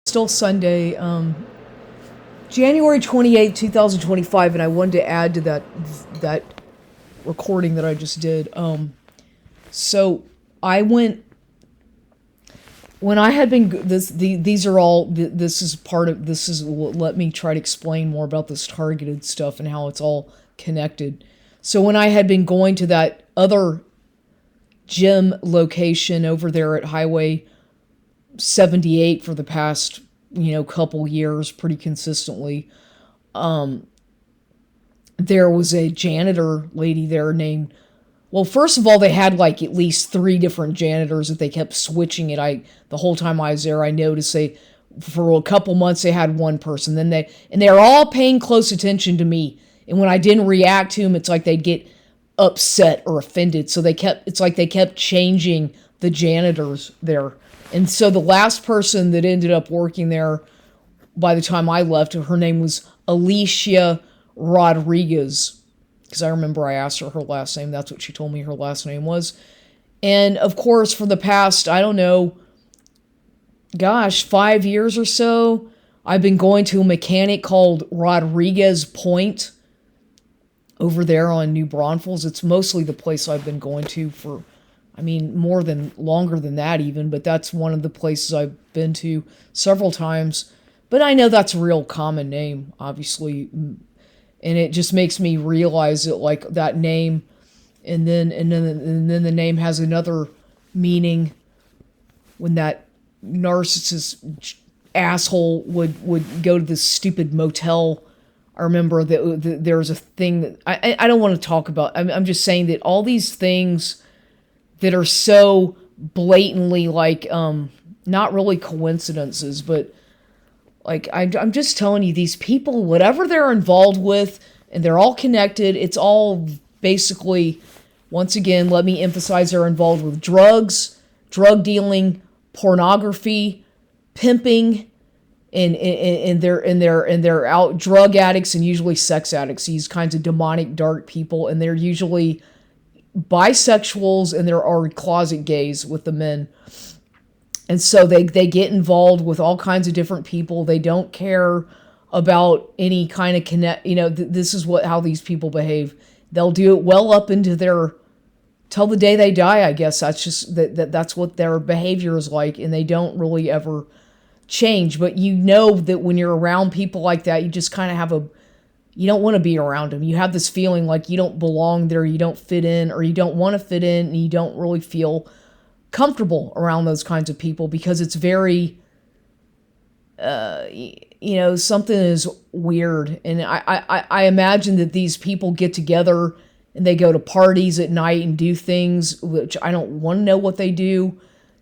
Still Sunday, January 28th, 2025, and I wanted to add to that recording that I just did. So I went when I had been these are all this is part of this is let me try to explain more about this targeted stuff and how it's all connected. So when I had been going to that other gym location over there at Highway 78 for the past couple years pretty consistently, there was a janitor lady there named, well, first of all, they had like at least three different janitors that they kept switching it. The whole time I was there, I noticed for a couple months they had one person, and they were all paying close attention to me. And when I didn't react to them, it's like they'd get upset or offended. So it's like they kept changing the janitors there. And so the last person that ended up working there by the time I left, her name was Alicia Rodriguez, because I remember I asked her last name. That's what she told me her last name was. And of course, for the past, I don't know, 5 years or so, I've been going to a mechanic called Rodriguez Point over there on New Braunfels. It's mostly the place I've been going to for, longer than that even, but that's one of the places I've been to several times. But I know that's a real common name, obviously. And it just makes me realize that, like, that name, and then the name has another meaning when that narcissist asshole would go to this stupid motel. I remember that there was a thing that I don't want to talk about. I'm just saying that all these things that are so blatantly like not really coincidences, but like I'm just telling you, these people, whatever they're involved with, and they're all connected. It's all basically, once again, let me emphasize, they're involved with drugs, drug dealing, pornography, pimping, and they're out drug addicts and usually sex addicts. These kinds of demonic, dark people, and they're usually bisexuals, and there are closet gays with the men. And so they get involved with all kinds of different people. They don't care about any kind of connect. This is how these people behave. They'll do it well up into till the day they die. I guess that's just that's what their behavior is like, and they don't really ever change. But that when you're around people like that, you just kind of you don't want to be around them. You have this feeling like you don't belong there, you don't fit in, or you don't want to fit in, and you don't really feel comfortable around those kinds of people because it's very, something is weird. And I imagine that these people get together and they go to parties at night and do things, which I don't want to know what they do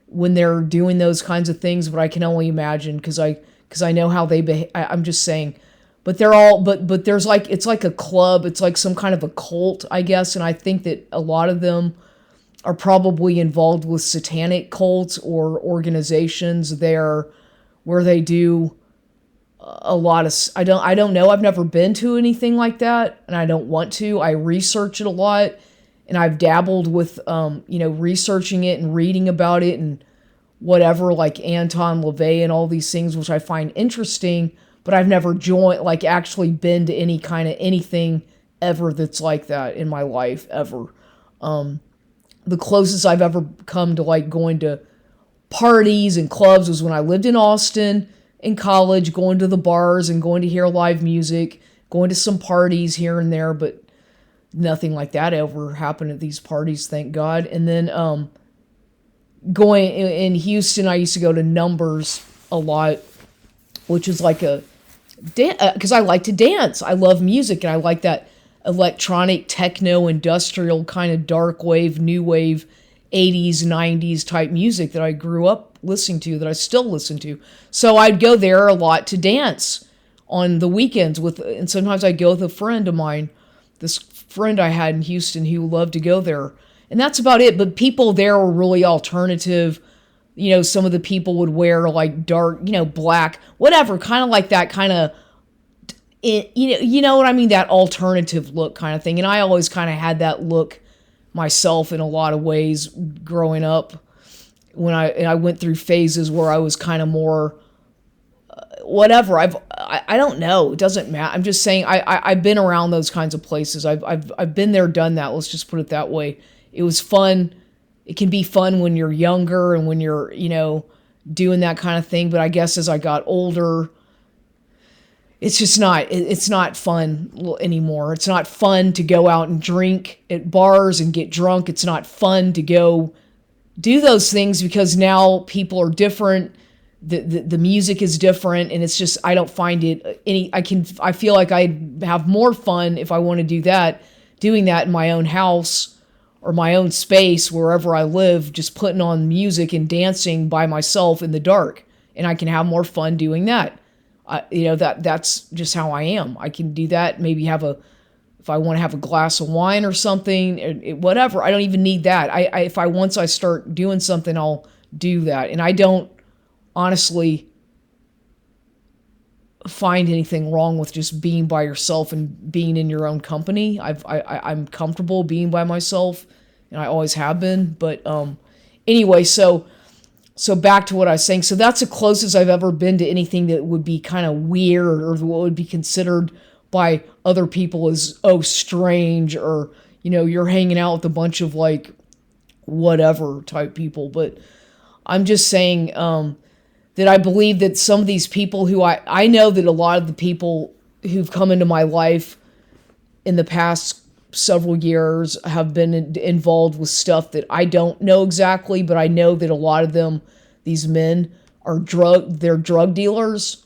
when they're doing those kinds of things, but I can only imagine because I know how they behave. I'm just saying. But they're all, but there's like, it's like a club. It's like some kind of a cult, I guess. And I think that a lot of them are probably involved with satanic cults or organizations there where they do a lot of, I don't know. I've never been to anything like that, and I don't want to. I research it a lot, and I've dabbled with, researching it and reading about it and whatever, like Anton LaVey and all these things, which I find interesting, but I've never actually been to any kind of anything ever that's like that in my life, ever. The closest I've ever come to like going to parties and clubs was when I lived in Austin in college, going to the bars and going to hear live music, going to some parties here and there, but nothing like that ever happened at these parties, thank God. And then going in Houston, I used to go to Numbers a lot, which is like because I like to dance. I love music, and I like that electronic, techno, industrial kind of dark wave, new wave, 80s, 90s type music that I grew up listening to, that I still listen to. So I'd go there a lot to dance on the weekends and sometimes I'd go with a friend of mine, this friend I had in Houston who loved to go there. And that's about it. But people there were really alternative. Some of the people would wear like dark, black, whatever, kind of like that kind of, you know what I mean? That alternative look kind of thing. And I always kind of had that look myself in a lot of ways growing up. And I went through phases where I was kind of more whatever. I don't know. It doesn't matter. I'm just saying I've been around those kinds of places. I've been there, done that. Let's just put it that way. It was fun. It can be fun when you're younger and when you're, doing that kind of thing. But I guess as I got older, it's just not, it's not fun anymore. It's not fun to go out and drink at bars and get drunk. It's not fun to go do those things because now people are different. The music is different, and it's just, I don't find it I feel like I'd have more fun if I want to do that, doing that in my own house or my own space wherever I live, just putting on music and dancing by myself in the dark, and I can have more fun doing that. That's just how I am. I can do that. Maybe if I want to have a glass of wine or something, whatever. I don't even need that. Once I start doing something, I'll do that, and I don't honestly find anything wrong with just being by yourself and being in your own company. I'm comfortable being by myself, and I always have been. But anyway, so back to what I was saying. So that's the closest I've ever been to anything that would be kind of weird or what would be considered by other people as, oh, strange, or, you're hanging out with a bunch of like whatever type people. But I'm just saying that I believe that some of these people who I know that a lot of the people who've come into my life in the past several years have been involved with stuff that I don't know exactly, but I know that a lot of them, these men, they're drug dealers,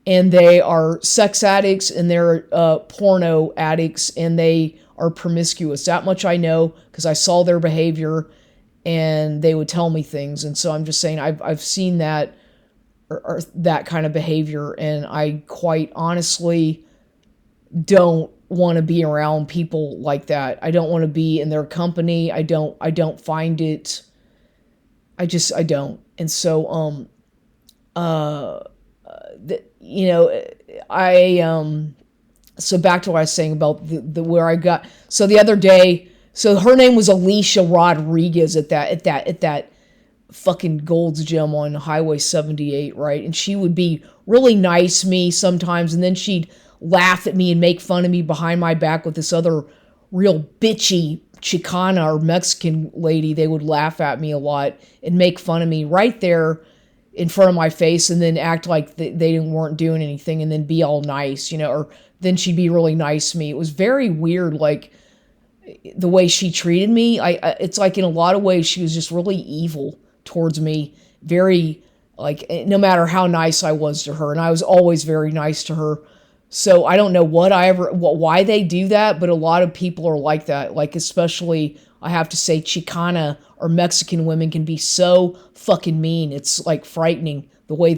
and they are sex addicts, and they're porno addicts, and they are promiscuous. That much I know because I saw their behavior, and they would tell me things. And so I'm just saying I've seen that or that kind of behavior, and I quite honestly don't want to be around people like that. I don't want to be in their company. I don't find it. I don't. And so so back to what I was saying about the where I got. So the other day, so her name was Alicia Rodriguez at that fucking Gold's Gym on Highway 78, right? And she would be really nice to me sometimes, and then she'd laugh at me and make fun of me behind my back with this other real bitchy Chicana or Mexican lady. They would laugh at me a lot and make fun of me right there in front of my face, and then act like they weren't doing anything, and then be all nice, or then she'd be really nice to me. It was very weird, like the way she treated me. It's like in a lot of ways she was just really evil towards me, very, like, no matter how nice I was to her, and I was always very nice to her. So I don't know why they do that, but a lot of people are like that. Like, especially, I have to say, Chicana or Mexican women can be so fucking mean. It's like frightening the way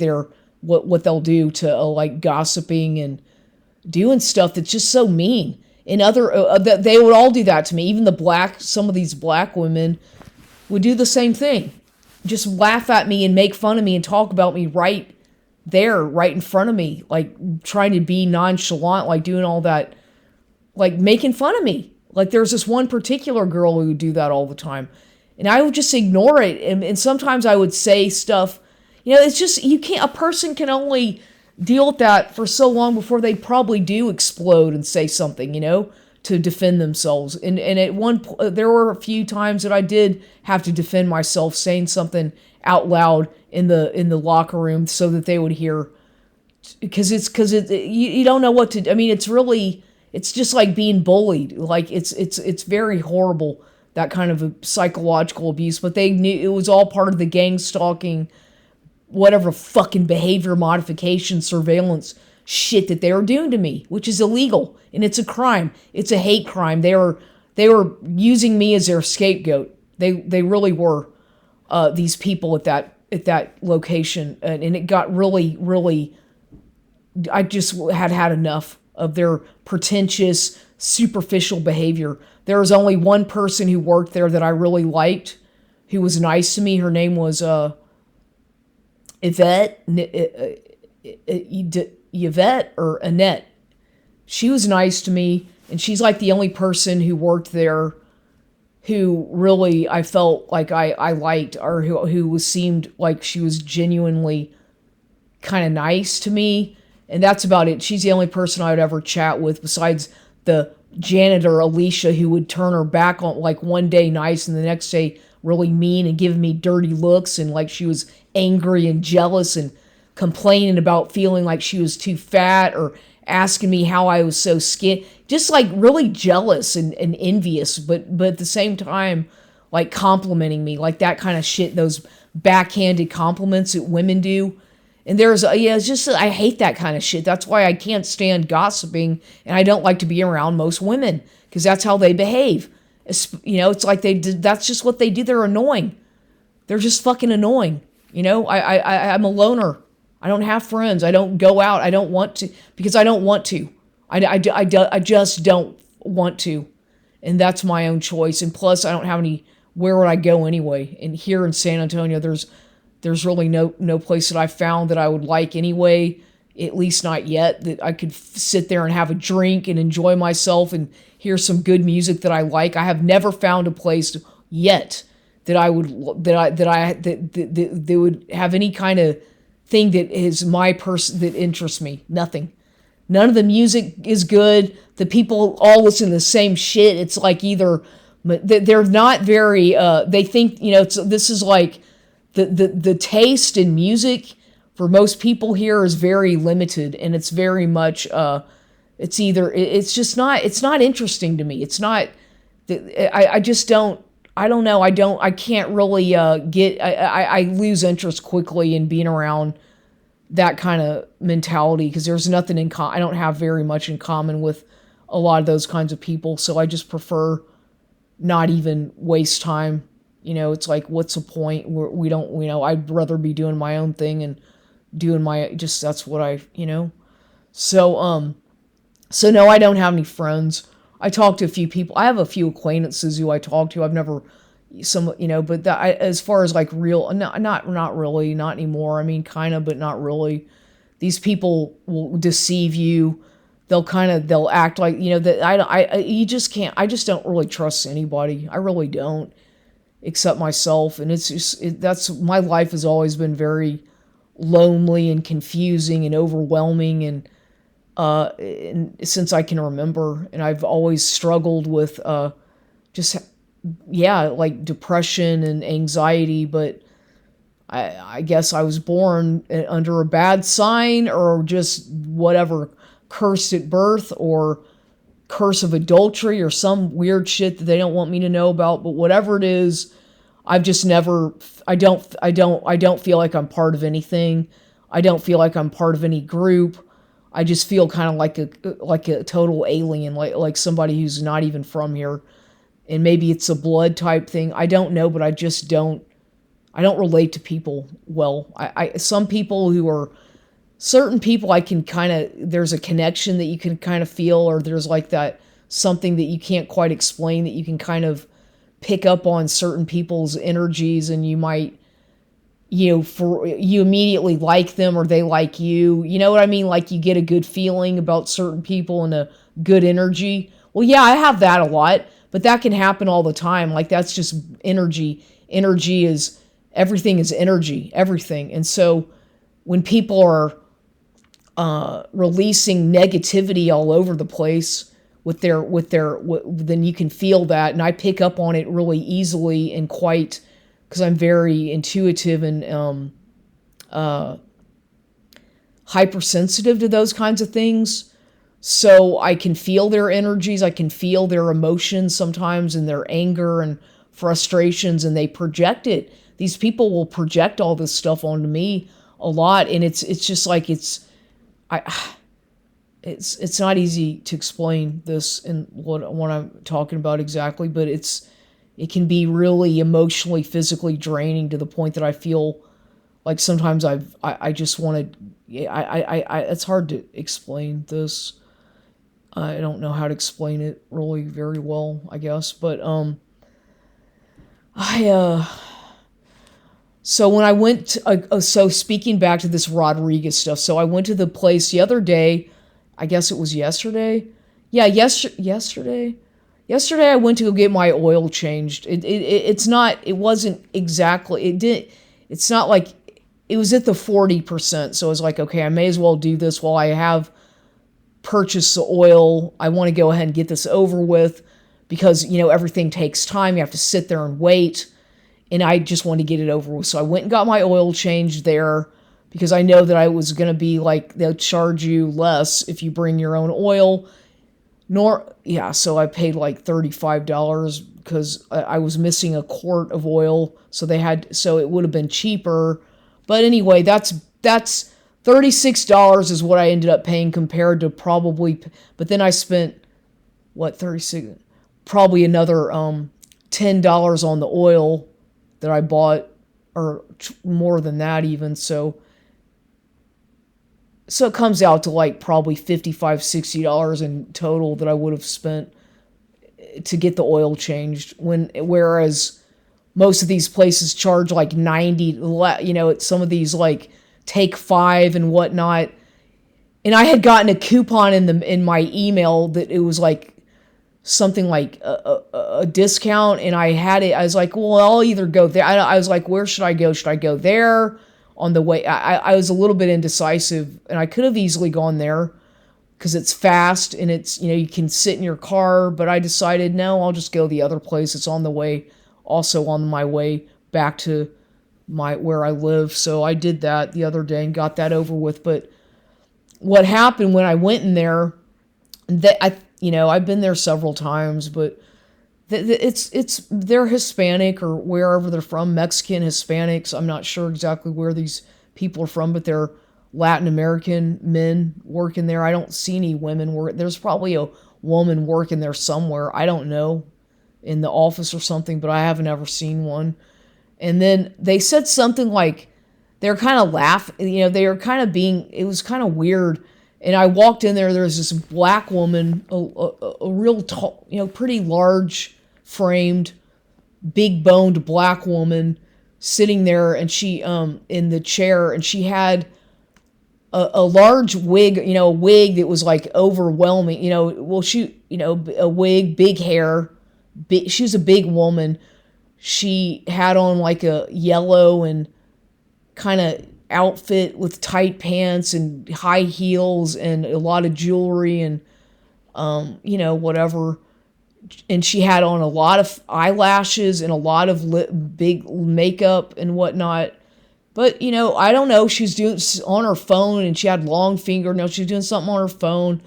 what they'll do to like gossiping and doing stuff that's just so mean. And they would all do that to me. Even some of these black women would do the same thing. Just laugh at me and make fun of me and talk about me right in front of me, like trying to be nonchalant, like doing all that, like making fun of me. Like there's this one particular girl who would do that all the time, and I would just ignore it. And sometimes I would say stuff, it's just, a person can only deal with that for so long before they probably do explode and say something, to defend themselves. And there were a few times that I did have to defend myself, saying something out loud in the locker room so that they would hear, because you don't know what to. I mean, it's just like being bullied. Like it's very horrible, that kind of a psychological abuse. But they knew it was all part of the gang stalking, whatever fucking behavior modification surveillance shit that they were doing to me, which is illegal, and it's a crime. It's a hate crime. They were using me as their scapegoat. They really were, these people at that location, and it got really, really. I just had enough of their pretentious, superficial behavior. There was only one person who worked there that I really liked, who was nice to me. Her name was Yvette or Annette. She was nice to me, and she's like the only person who worked there who really I felt like I liked, or who seemed like she was genuinely kind of nice to me, and that's about it. She's the only person I would ever chat with besides the janitor Alicia, who would turn her back on, like, one day nice and the next day really mean and give me dirty looks, and like she was angry and jealous and complaining about feeling like she was too fat, or asking me how I was so skinny, just like really jealous and envious, but at the same time, like complimenting me, like that kind of shit, those backhanded compliments that women do. And it's just, I hate that kind of shit. That's why I can't stand gossiping, and I don't like to be around most women, because that's how they behave. It's like that's just what they do. They're annoying. They're just fucking annoying. I'm a loner. I don't have friends. I don't go out. I don't want to, because I don't want to. I just don't want to. And that's my own choice. And plus, I don't have any, where would I go anyway? And here in San Antonio, there's really no place that I found that I would like anyway, at least not yet, that I could sit there and have a drink and enjoy myself and hear some good music that I like. I have never found a place yet that I would that would have any kind of thing that is my person, that interests me. Nothing. None of the music is good. The people all listen to the same shit. It's like either they're not very. They think this is like the taste in music for most people here is very limited, and it's very much. It's just not. It's not interesting to me. It's not. I just don't. I don't know. I can't really get. I lose interest quickly in being around that kind of mentality, because there's nothing in I don't have very much in common with a lot of those kinds of people, so I just prefer not even waste time. It's like, what's the point? We don't, I'd rather be doing my own thing and doing that's what so no, I don't have any friends. I talk to a few people. I have a few acquaintances who I talk to. I've never but as far as like real, not really, not anymore. I mean, kind of, but not really. These people will deceive you. They'll act like, that you just can't, I just don't really trust anybody. I really don't, except myself. And it's just, my life has always been very lonely and confusing and overwhelming, and since I can remember, and I've always struggled with like depression and anxiety, but I guess I was born under a bad sign, or just whatever, cursed at birth, or curse of adultery, or some weird shit that they don't want me to know about. But whatever it is, I've just never, I don't feel like I'm part of anything. I don't feel like I'm part of any group. I just feel kind of like a total alien, like somebody who's not even from here. And maybe it's a blood type thing. I don't know, but I don't relate to people well. Some people who are, certain people I can kind of, there's a connection that you can kind of feel, or there's like that something that you can't quite explain, that you can kind of pick up on certain people's energies, and you might, you immediately like them, or they like you. You know what I mean? Like, you get a good feeling about certain people and a good energy. Well, yeah, I have that a lot, but that can happen all the time. Like, that's just energy. Energy is, everything is energy, everything. And so when people are releasing negativity all over the place then you can feel that. And I pick up on it really easily, and quite, because I'm very intuitive and hypersensitive to those kinds of things. So I can feel their energies, I can feel their emotions sometimes, and their anger and frustrations, and they project it. These people will project all this stuff onto me a lot, and it's just like, it's not easy to explain this and what I'm talking about exactly, but it can be really emotionally, physically draining, to the point that I feel like sometimes I just want to, it's hard to explain this. I don't know how to explain it really very well, I guess, but so when I went, so speaking back to this Rodriguez stuff, so I went to the place the other day. I guess it was yesterday. Yeah, yesterday. Yesterday I went to go get my oil changed. It's not like it was at the 40%. So I was like, okay, I may as well do this while I have purchased the oil. I want to go ahead and get this over with because, everything takes time. You have to sit there and wait. And I just wanted to get it over with. So I went and got my oil changed there because I know that I was going to be like, they'll charge you less if you bring your own oil. So I paid like $35 because I was missing a quart of oil. So it would have been cheaper. But anyway, that's $36 is what I ended up paying compared to but then I spent, 36, probably another $10 on the oil that I bought, or more than that even. So it comes out to like probably $55-$60 in total that I would have spent to get the oil changed. Whereas most of these places charge like 90, at some of these like Take 5 and whatnot. And I had gotten a coupon in my email that it was like something like a discount, and I had it. I was like, well, I'll either go there. I was like, where should I go? Should I go there on the way? I was a little bit indecisive, and I could have easily gone there because it's fast and it's, you can sit in your car, but I decided, no, I'll just go the other place. It's on my way back to where I live. So I did that the other day and got that over with. But what happened when I went in there, I've been there several times, but they're Hispanic or wherever they're from, Mexican, Hispanics. I'm not sure exactly where these people are from, but they're Latin American men working there. I don't see any women work. There's probably a woman working there somewhere. I don't know, in the office or something, but I haven't ever seen one. And then they said something like, they're kind of laughing, they were kind of it was kind of weird. And I walked in there, there's this black woman, a real tall, pretty large framed, big boned black woman sitting there, and she, in the chair, and she had a large wig, a wig that was like overwhelming, a wig, big hair, she was a big woman. She had on like a yellow and kind of outfit with tight pants and high heels and a lot of jewelry and, whatever. And she had on a lot of eyelashes and a lot of big makeup and whatnot. But, I don't know. She's doing on her phone, and she had long fingernails. She was doing something on her phone.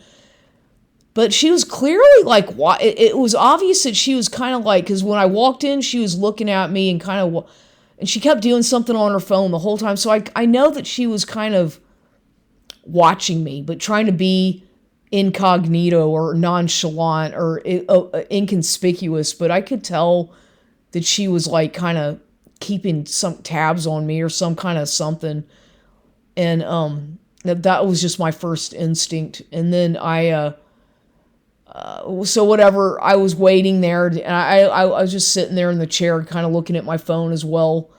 But she was clearly like, it was obvious that she was kind of like, because when I walked in, she was looking at me and kind of, and she kept doing something on her phone the whole time. So I know that she was kind of watching me, but trying to be incognito or nonchalant or inconspicuous. But I could tell that she was like kind of keeping some tabs on me or some kind of something. And that was just my first instinct. And then so whatever, I was waiting there, and I was just sitting there in the chair kind of looking at my phone as well,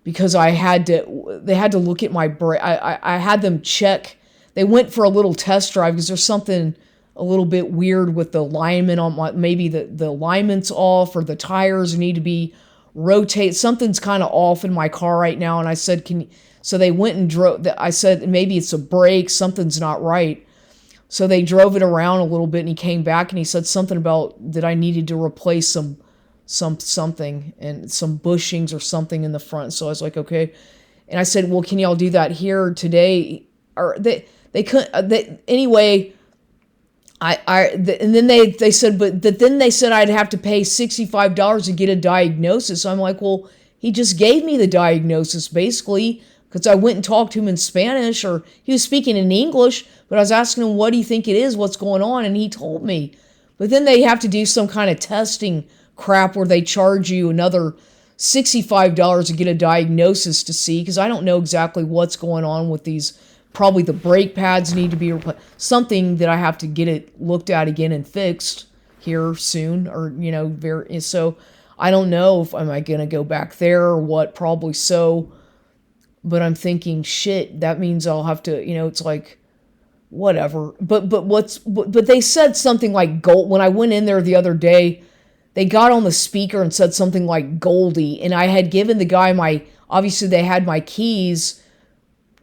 because they had to look at my brake. I had them check. They went for a little test drive because there's something a little bit weird with the alignment on maybe the alignment's off, or the tires need to be rotated. Something's kind of off in my car right now. And I said, so they went and drove. I said, maybe it's a brake, something's not right. So they drove it around a little bit, and he came back and he said something about that I needed to replace something and some bushings or something in the front. So I was like, okay. And I said, well, can y'all do that here today? Or they couldn't. Anyway, and then they said, but then they said I'd have to pay $65 to get a diagnosis. So I'm like, well, he just gave me the diagnosis basically, because I went and talked to him in Spanish, or he was speaking in English, but I was asking him, what do you think it is? What's going on? And he told me. But then they have to do some kind of testing crap where they charge you another $65 to get a diagnosis to see, because I don't know exactly what's going on with these. Probably the brake pads need to be replaced. Something that I have to get it looked at again and fixed here soon, or, so I don't know if am I going to go back there or what, probably so. But I'm thinking, shit, that means I'll have to, it's like, whatever. But they said something like gold. When I went in there the other day, they got on the speaker and said something like Goldie, and I had given the guy obviously they had my keys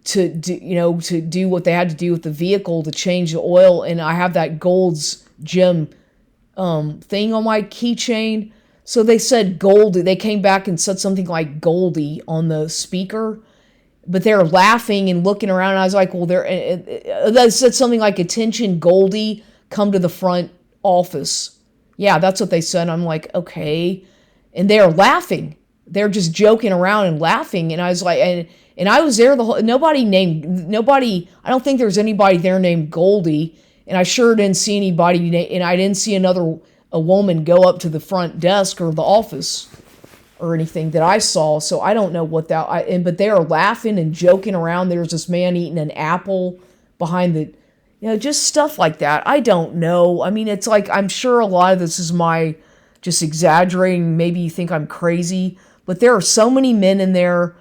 to do, to do what they had to do with the vehicle to change the oil, and I have that Gold's Gym thing on my keychain. So they said Goldie. They came back and said something like Goldie on the speaker, but they're laughing and looking around. And I was like, well, they said something like, "Attention, Goldie, come to the front office." Yeah, that's what they said. I'm like, okay, and they're laughing. They're just joking around and laughing, and I was like, and I was there the whole. Nobody. I don't think there's anybody there named Goldie, and I sure didn't see anybody, and I didn't see a woman go up to the front desk or the office or anything that I saw. So I don't know what that. But they are laughing and joking around. There's this man eating an apple behind the, just stuff like that. I don't know. I mean, it's like, I'm sure a lot of this is my just exaggerating. Maybe you think I'm crazy, but there are so many men in there.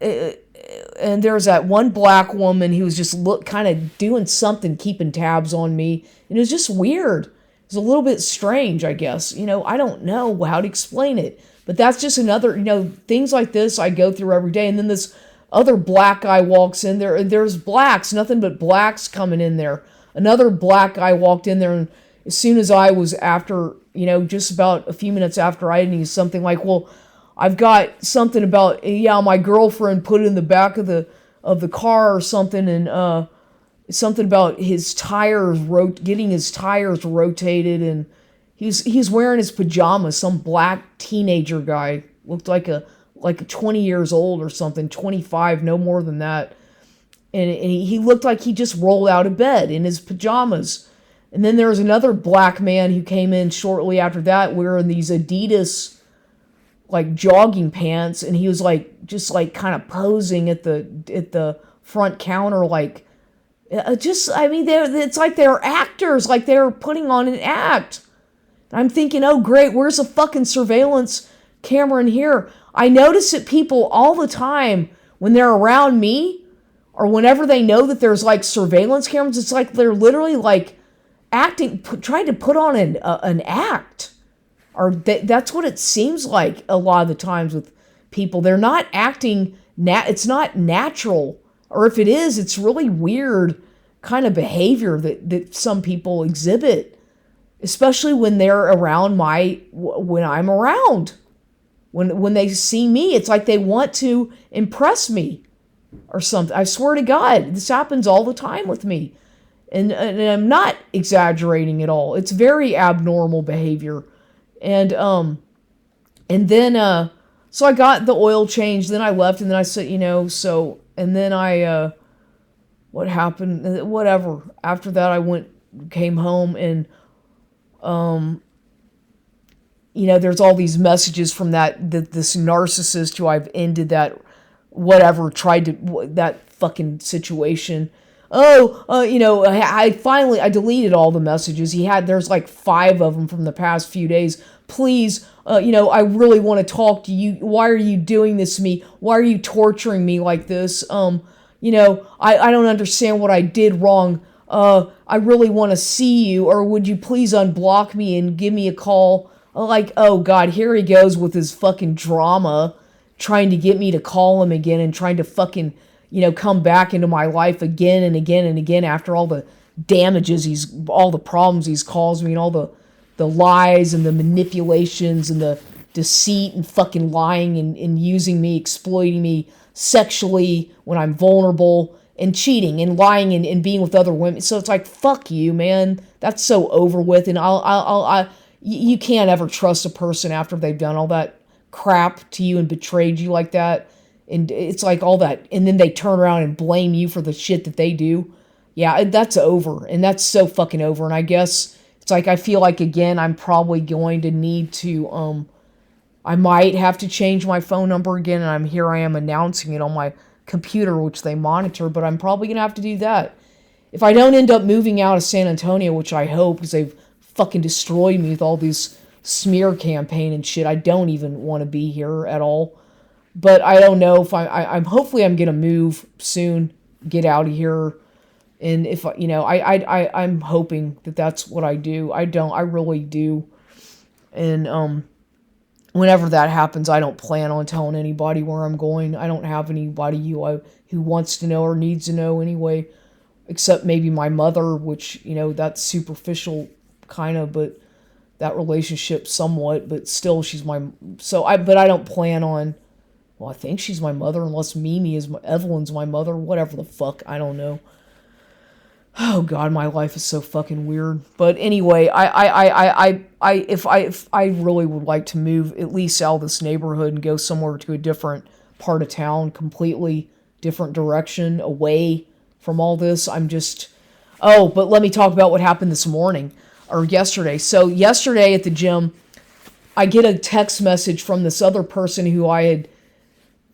And there's that one black woman who was just kind of doing something, keeping tabs on me. And it was just weird. It's a little bit strange, I guess. I don't know how to explain it. But that's just another, things like this I go through every day. And then this other black guy walks in there, and there's blacks, nothing but blacks coming in there. Another black guy walked in there, and as soon as I was after, just about a few minutes after, I needed something like, well, I've got something about, my girlfriend put it in the back of the car or something, and something about his tires, getting his tires rotated, and he's wearing his pajamas. Some black teenager guy, looked like a 20 years old or something, 25, no more than that. And he looked like he just rolled out of bed in his pajamas. And then there was another black man who came in shortly after that wearing these Adidas like jogging pants, and he was like just like kind of posing at the front counter, like it's like they're actors, like they're putting on an act. I'm thinking, oh great, where's the fucking surveillance camera in here? I notice that people all the time when they're around me, or whenever they know that there's like surveillance cameras, it's like they're literally like acting, trying to put on an act. Or that's what it seems like a lot of the times with people. They're not acting, it's not natural. Or if it is, it's really weird kind of behavior that some people exhibit. Especially when they're around when I'm around. When they see me, it's like they want to impress me or something. I swear to God, this happens all the time with me. And I'm not exaggerating at all. It's very abnormal behavior. And then so I got the oil change, then I left, and then I said, and then what happened, whatever. After that I came home, and there's all these messages from this narcissist who I've ended that that fucking situation. I deleted all the messages. There's like 5 of them from the past few days. Please, I really want to talk to you. Why are you doing this to me? Why are you torturing me like this? I don't understand what I did wrong. I really want to see you, or would you please unblock me and give me a call? Like, oh God, here he goes with his fucking drama, trying to get me to call him again and trying to fucking, come back into my life again and again and again after all the all the problems he's caused me, and all the lies and the manipulations and the deceit and fucking lying and using me, exploiting me sexually when I'm vulnerable, and cheating and lying and being with other women. So it's like, fuck you, man. That's so over with. And you can't ever trust a person after they've done all that crap to you and betrayed you like that. And it's like all that, and then they turn around and blame you for the shit that they do. Yeah, that's over, and that's so fucking over. And I guess it's like, I feel like, again, I'm probably going to need to, I might have to change my phone number again, and I am announcing it on my computer, which they monitor, but I'm probably going to have to do that. If I don't end up moving out of San Antonio, which I hope, because they've fucking destroyed me with all these smear campaign and shit, I don't even want to be here at all. But I don't know if I'm hopefully I'm gonna move soon, get out of here, and if I'm hoping that that's what I do. I really do, and whenever that happens, I don't plan on telling anybody where I'm going. I don't have anybody who wants to know or needs to know anyway, except maybe my mother, which, that's superficial kind of, but that relationship somewhat, but still she's but I don't plan on, well, I think she's my mother, unless Evelyn's my mother, whatever the fuck, I don't know. Oh God, my life is so fucking weird. But anyway, if I really would like to move at least out of this neighborhood and go somewhere to a different part of town, completely different direction, away from all this. But let me talk about what happened this morning or yesterday. So yesterday at the gym, I get a text message from this other person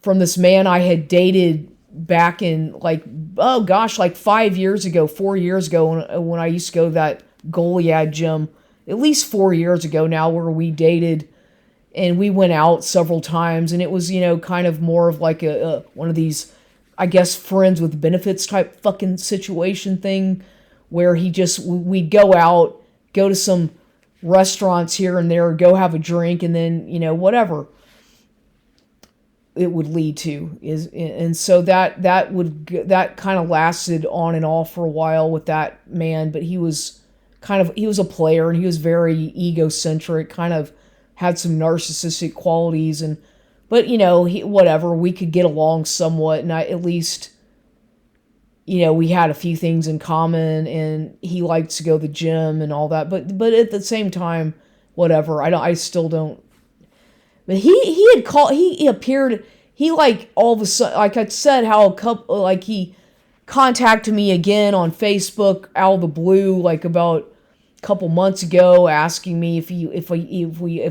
from this man I had dated back in like 5 years ago, 4 years ago when I used to go to that Goliad gym, at least 4 years ago now, where we dated and we went out several times, and it was, kind of more of like a one of these, I guess, friends with benefits type fucking situation thing, where we'd go out, go to some restaurants here and there, go have a drink, and then, whatever it would lead to and so that kind of lasted on and off for a while with that man. But he was a player, and he was very egocentric, kind of had some narcissistic qualities, but whatever, we could get along somewhat, and I at least, we had a few things in common, and he liked to go to the gym and all that, but at the same time, whatever, I still don't. But he had called. He appeared. He, like, all of a sudden, like I said, how a couple, like, he contacted me again on Facebook out of the blue, like about a couple months ago, asking me if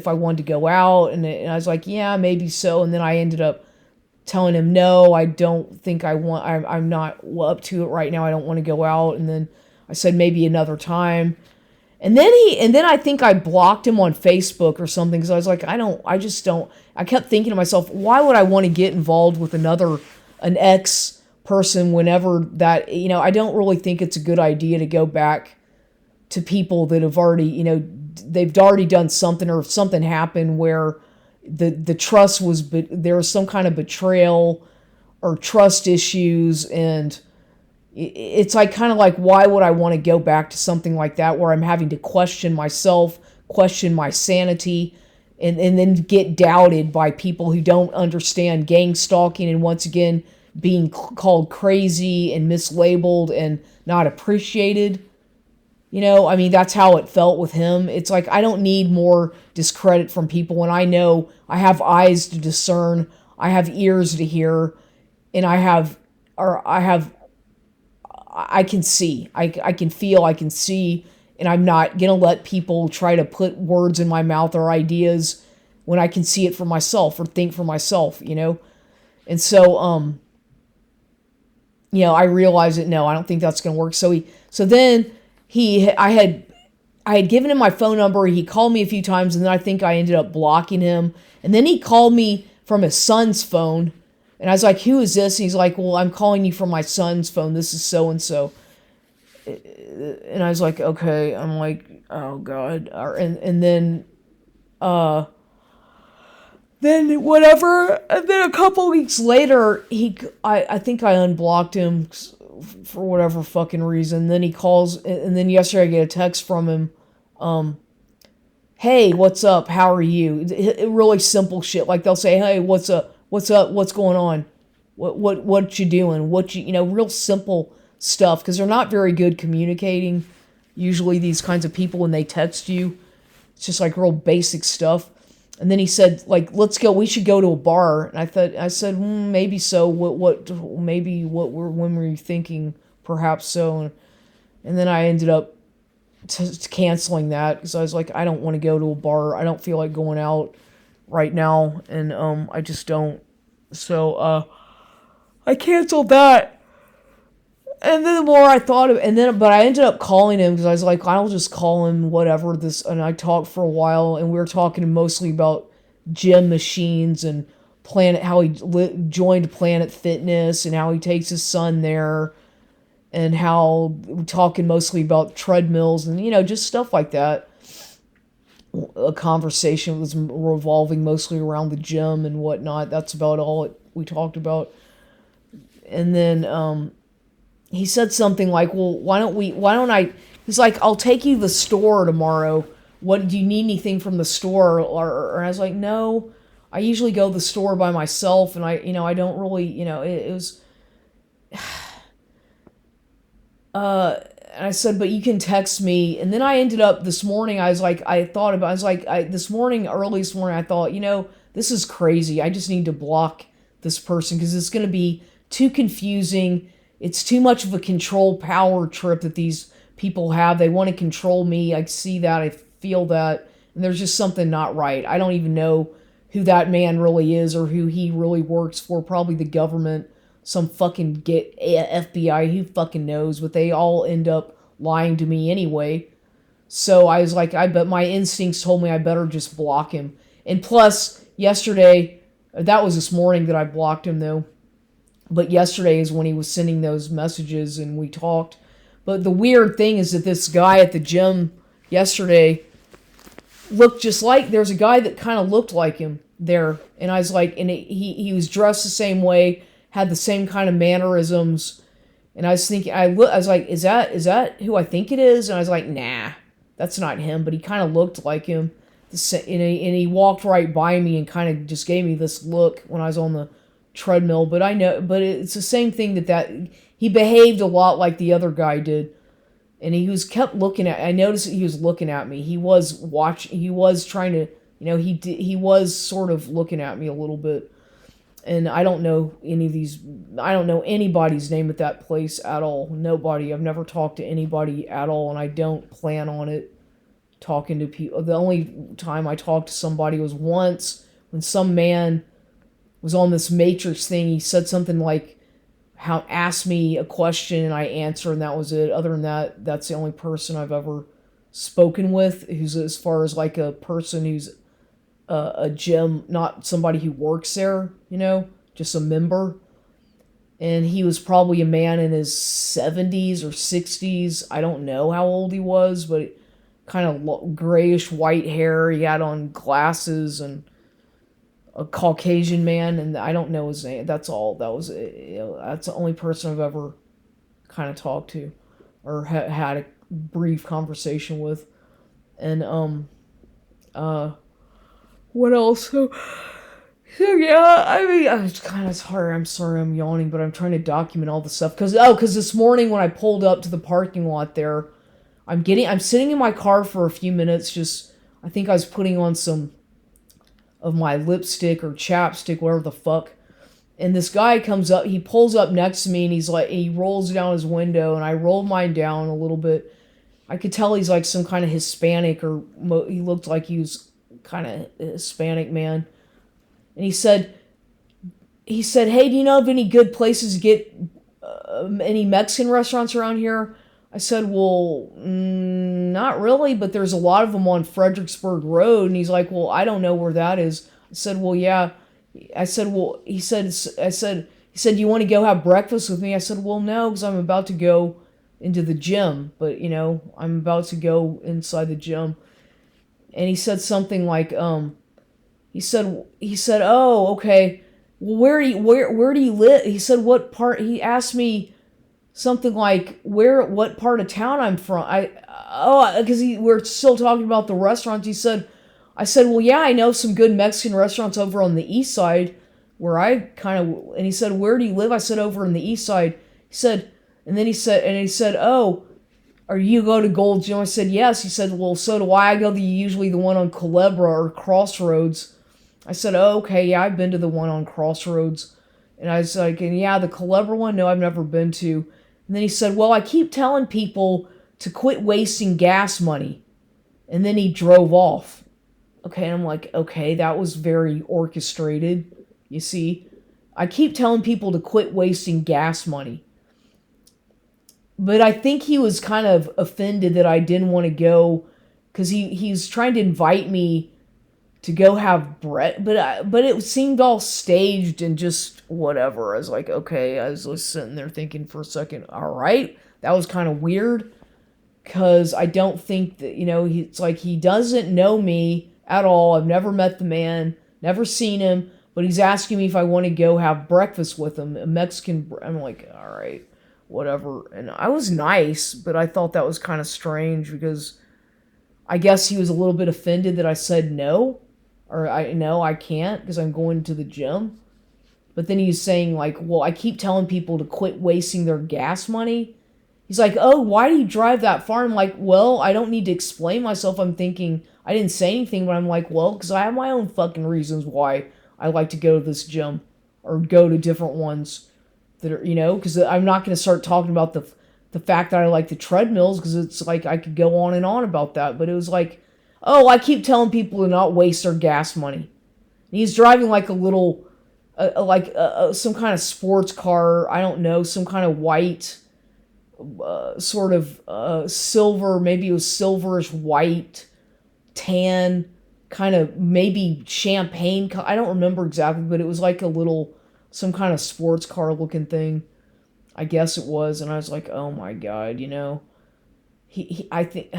I wanted to go out, and I was like, yeah, maybe so. And then I ended up telling him, no, I don't think I want. I'm not up to it right now. I don't want to go out. And then I said maybe another time. And then I think I blocked him on Facebook or something, because I was like, I just don't. I kept thinking to myself, why would I want to get involved with an ex person whenever that, I don't really think it's a good idea to go back to people that have already, they've already done something, or if something happened where the trust was, but there was some kind of betrayal or trust issues, and it's like, kind of like, why would I want to go back to something like that where I'm having to question myself, question my sanity, and then get doubted by people who don't understand gang stalking, and once again being called crazy and mislabeled and not appreciated. I mean, that's how it felt with him. It's like, I don't need more discredit from people when I know I have eyes to discern, I have ears to hear, and I can see, I can feel, I can see, and I'm not going to let people try to put words in my mouth or ideas when I can see it for myself or think for myself, And so, I realized that, no, I don't think that's going to work. So then I had given him my phone number. He called me a few times, and then I think I ended up blocking him. And then he called me from his son's phone. And I was like, who is this? And he's like, well, I'm calling you from my son's phone. This is so-and-so. And I was like, okay. I'm like, oh, God. And then whatever. And then a couple weeks later, I think I unblocked him for whatever fucking reason. Then he calls, and then yesterday I get a text from him. Hey, what's up? How are you? Really simple shit. Like, they'll say, hey, what's up? What's up? What's going on? What you doing? Real simple stuff, because they're not very good communicating. Usually these kinds of people, when they text you, it's just like real basic stuff. And then he said, like, let's go. We should go to a bar. And I said, maybe so. When were you thinking? Perhaps so. And then I ended up canceling that, because I was like, I don't want to go to a bar. I don't feel like going out right now, and I just don't. So I canceled that. And then the more I thought of it, but I ended up calling him, because I was like, I'll just call him, whatever, and I talked for a while, and we were talking mostly about gym machines and how he joined Planet Fitness, and how he takes his son there, and how we're talking mostly about treadmills and, just stuff like that. a conversation was revolving mostly around the gym and whatnot. That's about all we talked about. And then he said something like, "Well, why don't I?" He's like, "I'll take you to the store tomorrow. What do you need anything from the store?" Or I was like, "No, I usually go to the store by myself, and I don't really, it was." And I said, "But you can text me." And then I ended up this morning. I was like, this morning, early this morning, I thought, this is crazy. I just need to block this person because it's going to be too confusing. It's too much of a control power trip that these people have. They want to control me. I see that. I feel that. And there's just something not right. I don't even know who that man really is or who he really works for. Probably the government, some fucking FBI, who fucking knows, but they all end up lying to me anyway. So I was like, but my instincts told me I better just block him. And plus, yesterday, that was this morning that I blocked him though. But yesterday is when he was sending those messages and we talked. But the weird thing is that this guy at the gym yesterday looked just like, there's a guy that kind of looked like him there. And I was like, he was dressed the same way, had the same kind of mannerisms. And I was thinking, I was like, is that who I think it is? And I was like, nah, that's not him. But he kind of looked like him. And he walked right by me and kind of just gave me this look when I was on the treadmill. But it's the same thing that he behaved a lot like the other guy did. And kept looking I noticed that he was looking at me. He was trying to, he was sort of looking at me a little bit. And I don't know I don't know anybody's name at that place at all. Nobody. I've never talked to anybody at all, and I don't plan on it, talking to people. The only time I talked to somebody was once when some man was on this Matrix thing. He said something like, asked me a question and I answered, and that was it. Other than that, that's the only person I've ever spoken with who's, as far as like a person who's a gym, not somebody who works there, just a member. And he was probably a man in his 70s or 60s. I don't know how old he was, but kind of grayish white hair. He had on glasses, and a Caucasian man, and I don't know his name. That's all. That's the only person I've ever kind of talked to or had a brief conversation with. And what else? So yeah, I mean, it's kind of hard. I'm sorry, I'm yawning, but I'm trying to document all the stuff because this morning when I pulled up to the parking lot there, I'm sitting in my car for a few minutes. I think I was putting on some of my lipstick or chapstick, whatever the fuck. And this guy comes up, he pulls up next to me, and he rolls down his window, and I rolled mine down a little bit. I could tell he's like some kind of Hispanic, or he looked like he was kind of a Hispanic man. And he said, "Hey, do you know of any good places to get any Mexican restaurants around here?" I said, "Well, not really, but there's a lot of them on Fredericksburg Road." And he's like, "Well, I don't know where that is." I said, "Well, yeah." I said, "Well," he said, "Do you want to go have breakfast with me?" I said, "Well, no, because I'm about to go into the gym, but I'm about to go inside the gym." And he said something like, he said, "Oh, okay. Well, where do you live?" He said, "What part?" He asked me something like what part of town I'm from. Because we're still talking about the restaurants. I said, "Well, yeah, I know some good Mexican restaurants over on the east side where and he said, "Where do you live?" I said, "Over on the east side." He said, and he said, "Oh, are you go to Gold's Gym?" I said, "Yes." He said, "Well, so do I. I go to usually the one on Culebra or Crossroads." I said, "Oh, okay, yeah, I've been to the one on Crossroads." And I was like, "And yeah, the Culebra one, no, I've never been to." And then he said, "Well, I keep telling people to quit wasting gas money." And then he drove off. Okay, and I'm like, okay, that was very orchestrated. You see, I keep telling people to quit wasting gas money. But I think he was kind of offended that I didn't want to go, because he's trying to invite me to go have bread, but it seemed all staged and just whatever. I was like, okay. I was just sitting there thinking for a second, all right, that was kind of weird. because I don't think that, it's like he doesn't know me at all. I've never met the man, never seen him, but he's asking me if I want to go have breakfast with him, a Mexican. I'm like, all right, whatever. And I was nice, but I thought that was kind of strange because I guess he was a little bit offended that I said no, or I can't because I'm going to the gym. But then he's saying like, well, I keep telling people to quit wasting their gas money. He's like, oh, why do you drive that far? I'm like, well, I don't need to explain myself. I'm thinking, I didn't say anything, but I'm like, well, because I have my own fucking reasons why I like to go to this gym or go to different ones that are, because I'm not going to start talking about the fact that I like the treadmills because it's like I could go on and on about that. But it was like, oh, I keep telling people to not waste their gas money. And he's driving like a little, some kind of sports car. I don't know, some kind of white, sort of silver, maybe it was silverish white, tan, kind of maybe champagne. I don't remember exactly, but it was like some kind of sports car looking thing. I guess it was, and I was like, oh my god, I think,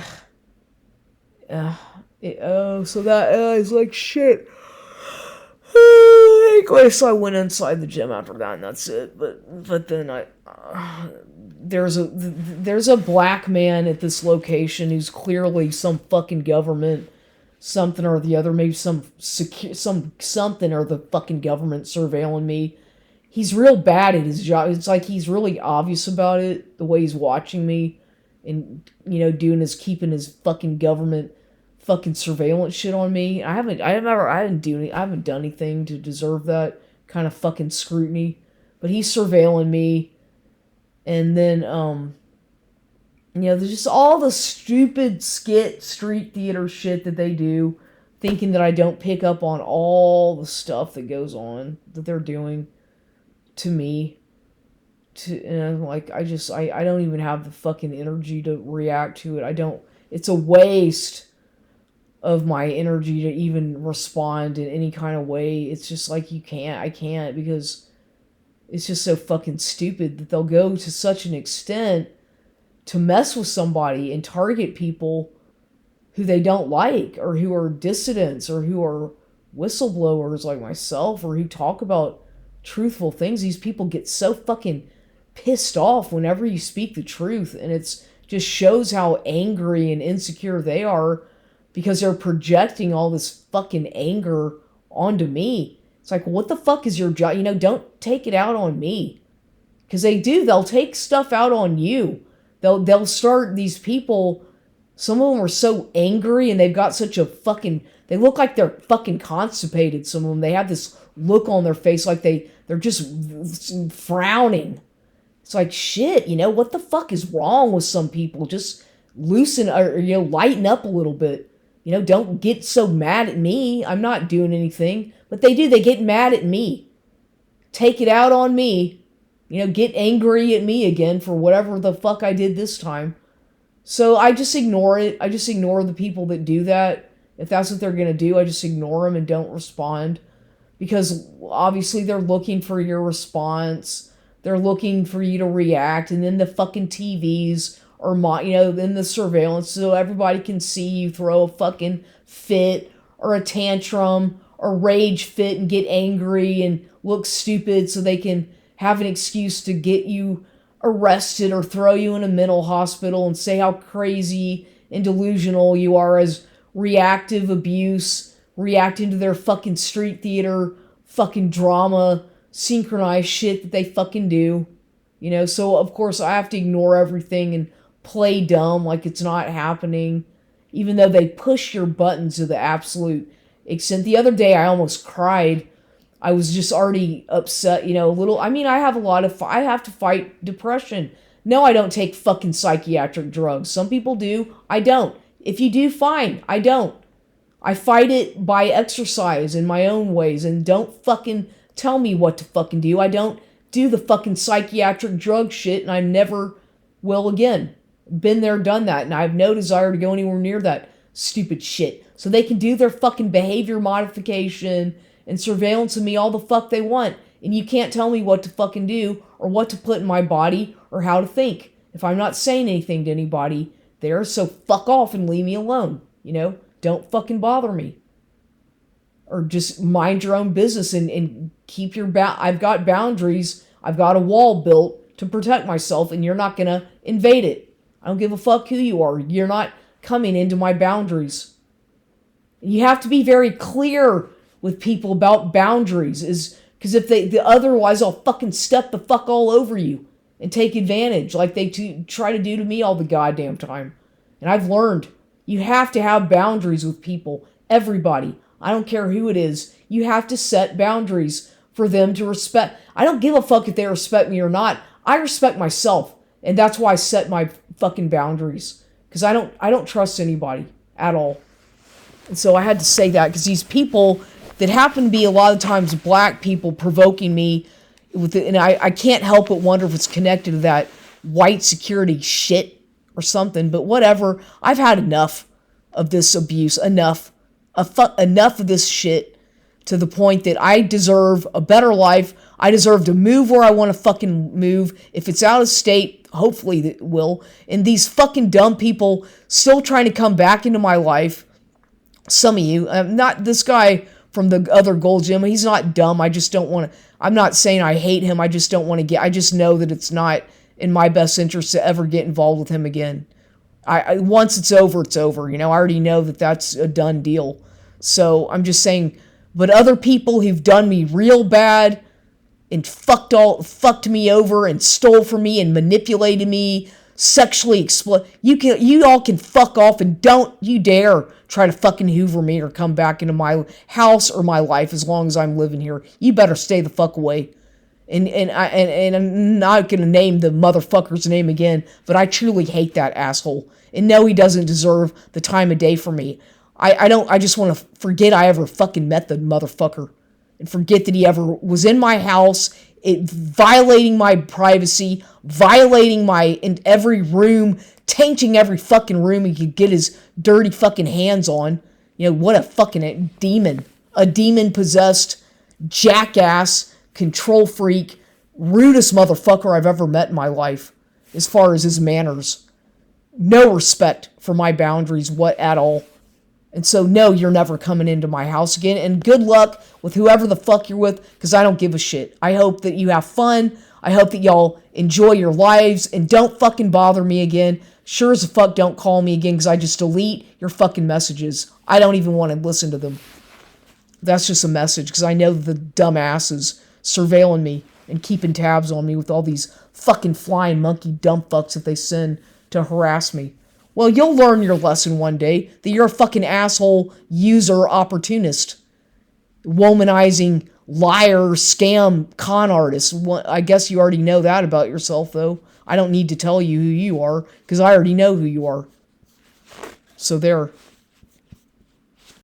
so that is like shit. Anyway, so I went inside the gym after that, and that's it. But then there's a black man at this location who's clearly some fucking government, something or the other, maybe some something or the fucking government surveilling me. He's real bad at his job. It's like he's really obvious about it, the way he's watching me, and keeping his fucking government fucking surveillance shit on me. I haven't done anything to deserve that kind of fucking scrutiny, but he's surveilling me. And then there's just all the stupid street theater shit that they do, thinking that I don't pick up on all the stuff that goes on that they're doing to me. And I'm like, I don't even have the fucking energy to react to it. It's a waste of my energy to even respond in any kind of way. It's just like I can't because it's just so fucking stupid that they'll go to such an extent to mess with somebody and target people who they don't like or who are dissidents or who are whistleblowers like myself or who talk about truthful things. These people get so fucking pissed off whenever you speak the truth, and it's just shows how angry and insecure they are because they're projecting all this fucking anger onto me. It's like, what the fuck is your job? Don't take it out on me. Because they do. They'll take stuff out on you. They'll start, these people, some of them are so angry and they've got such a fucking, they look like they're fucking constipated, some of them. They have this look on their face like they're just frowning. It's like, shit, what the fuck is wrong with some people? Just loosen or, lighten up a little bit. Don't get so mad at me. I'm not doing anything. But they do. They get mad at me. Take it out on me. Get angry at me again for whatever the fuck I did this time. So I just ignore it. I just ignore the people that do that. If that's what they're going to do, I just ignore them and don't respond. Because obviously they're looking for your response. They're looking for you to react. And then the fucking TVs or in the surveillance, so everybody can see you throw a fucking fit or a tantrum or rage fit and get angry and look stupid so they can have an excuse to get you arrested or throw you in a mental hospital and say how crazy and delusional you are as reactive abuse, reacting to their fucking street theater, fucking drama, synchronized shit that they fucking do. So of course I have to ignore everything and play dumb like it's not happening, even though they push your buttons to the absolute extent. The other day I almost cried. I was just already upset, a little. I mean, I have to fight depression. No, I don't take fucking psychiatric drugs. Some people do. I don't. If you do, fine. I don't. I fight it by exercise in my own ways, and don't fucking tell me what to fucking do. I don't do the fucking psychiatric drug shit, and I never will again. Been there, done that, and I have no desire to go anywhere near that stupid shit. So they can do their fucking behavior modification and surveillance of me all the fuck they want, and you can't tell me what to fucking do or what to put in my body or how to think. If I'm not saying anything to anybody, there, so fuck off and leave me alone. Don't fucking bother me. Or just mind your own business and keep your I've got boundaries. I've got a wall built to protect myself, and you're not gonna invade it. I don't give a fuck who you are. You're not coming into my boundaries. You have to be very clear with people about boundaries, because if they otherwise, I'll fucking step the fuck all over you and take advantage like they try to do to me all the goddamn time. And I've learned you have to have boundaries with people. Everybody. I don't care who it is. You have to set boundaries for them to respect. I don't give a fuck if they respect me or not. I respect myself. And that's why I set my fucking boundaries. Because I don't trust anybody at all. And so I had to say that, because these people that happen to be a lot of times black people provoking me with it, and I can't help but wonder if it's connected to that white security shit or something, but whatever. I've had enough of this abuse, enough of this shit, to the point that I deserve a better life. I deserve to move where I want to fucking move. If it's out of state, hopefully it will. And these fucking dumb people still trying to come back into my life. Some of you, not this guy from the other gold gym. He's not dumb. I just don't want to. I'm not saying I hate him. I just don't want to I just know that it's not in my best interest to ever get involved with him again. Once it's over, it's over. I already know that that's a done deal. So I'm just saying, but other people who've done me real bad and fucked me over and stole from me and manipulated me, sexually exploit. You all can fuck off, and don't you dare try to fucking hoover me or come back into my house or my life as long as I'm living here. You better stay the fuck away. And I'm not gonna name the motherfucker's name again, but I truly hate that asshole. And no, he doesn't deserve the time of day from me. I just want to forget I ever fucking met the motherfucker, and forget that he ever was in my house, violating my privacy, violating in every room, tainting every fucking room he could get his dirty fucking hands on. What a fucking demon. A demon-possessed jackass, control freak, rudest motherfucker I've ever met in my life, as far as his manners. No respect for my boundaries at all. And so, no, you're never coming into my house again. And good luck with whoever the fuck you're with, because I don't give a shit. I hope that you have fun. I hope that y'all enjoy your lives, and don't fucking bother me again. Sure as the fuck don't call me again, because I just delete your fucking messages. I don't even want to listen to them. That's just a message, because I know the dumbasses surveilling me and keeping tabs on me with all these fucking flying monkey dumb fucks that they send to harass me. Well, you'll learn your lesson one day, that you're a fucking asshole, user, opportunist, womanizing, liar, scam, con artist. I guess you already know that about yourself, though. I don't need to tell you who you are, because I already know who you are. So there.